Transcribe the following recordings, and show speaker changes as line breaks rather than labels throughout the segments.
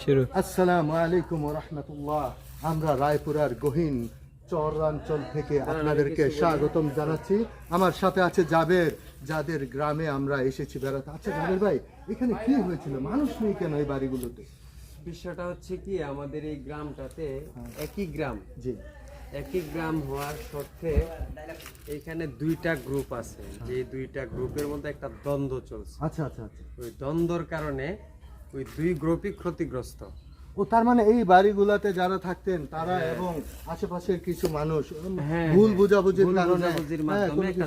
শুরু।
আসসালামু আলাইকুম ওয়া রাহমাতুল্লাহ। আমরা রায়পুরার গহীন চরাঞ্চল থেকে আপনাদেরকে স্বাগতম জানাচ্ছি। আমার সাথে আছে জাবের, যাদের গ্রামে আমরা এসেছি বেড়াতে। আচ্ছা জাবের ভাই, এখানে কি হয়েছিল? মানুষ নেই কেন এই বাড়িগুলোতে?
বিষয়টা হচ্ছে কি, আমাদের এই গ্রামটাতে একই গ্রাম,
জি
একই গ্রাম হওয়ার সত্ত্বে এখানে দুইটা গ্রুপ আছে, যে দুইটা গ্রুপের মধ্যে একটা দ্বন্দ্ব চলছে।
আচ্ছা আচ্ছা আচ্ছা।
ওই দ্বন্দ্বর কারণে ওই দুই গ্রুপই ক্ষতিগ্রস্ত।
ও তার মানে এই বাড়িগুলোতে যারা থাকতেন তারা এবং আশেপাশের কিছু মানুষ ভুল বুঝাবুঝির কারণে
মাধ্যমে একটা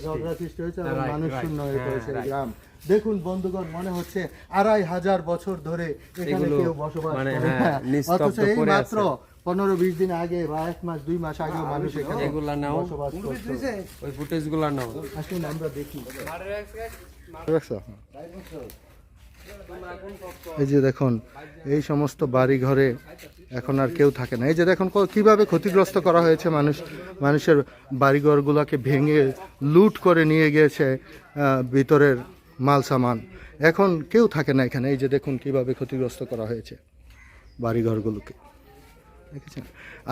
ঝগড়া সৃষ্টি হয়েছে এবং
Right,
মানুষ
right.
শূন্য হয়ে পড়েছে
হ্যাঁ,
গ্রাম। দেখুন বন্ধুগণ, মনে হচ্ছে 2500 বছর ধরে এখানে
এগুলো
কেউ বসবাস
মানে
করে না।
নিস্তব্ধ
অথচ এই
পড়ে
মাত্র
আছে।
15-20 দিন আগে বা 1 মাস 2 মাস আগেও মানুষ এখানে
এগুলা নাও,
বসবাস করতো।
ওই ফুটেজগুলো নাও।
আসুন আমরা দেখি। এই যে দেখুন, এই সমস্ত বাড়ি ঘরে এখন আর কেউ থাকে না। এই যে দেখুন কিভাবে ক্ষতিগ্রস্ত করা হয়েছে, মানুষের বাড়িঘরগুলোকে ভেঙে লুট করে নিয়ে গিয়েছে ভিতরের মাল সামান। এখন কেউ থাকে না এখানে। এই যে দেখুন কিভাবে ক্ষতিগ্রস্ত করা হয়েছে বাড়িঘরগুলোকে, দেখেছেন?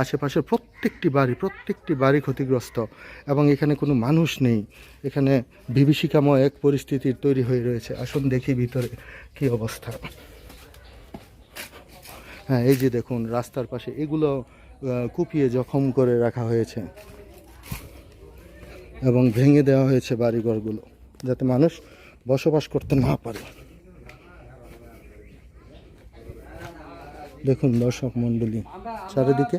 আশেপাশের প্রত্যেকটি বাড়ি ক্ষতিগ্রস্ত এবং এখানে কোনো মানুষ নেই। এখানে বিভীষিকাময় এক পরিস্থিতির তৈরি হয়ে রয়েছে। আসুন দেখি ভিতরে কি অবস্থা। হ্যাঁ, এই যে দেখুন রাস্তার পাশে এগুলো কুপিয়ে জখম করে রাখা হয়েছে এবং ভেঙে দেওয়া হয়েছে বাড়িঘরগুলো, যাতে মানুষ বসবাস করতে না পারে। দেখুন দর্শক মণ্ডলী চারিদিকে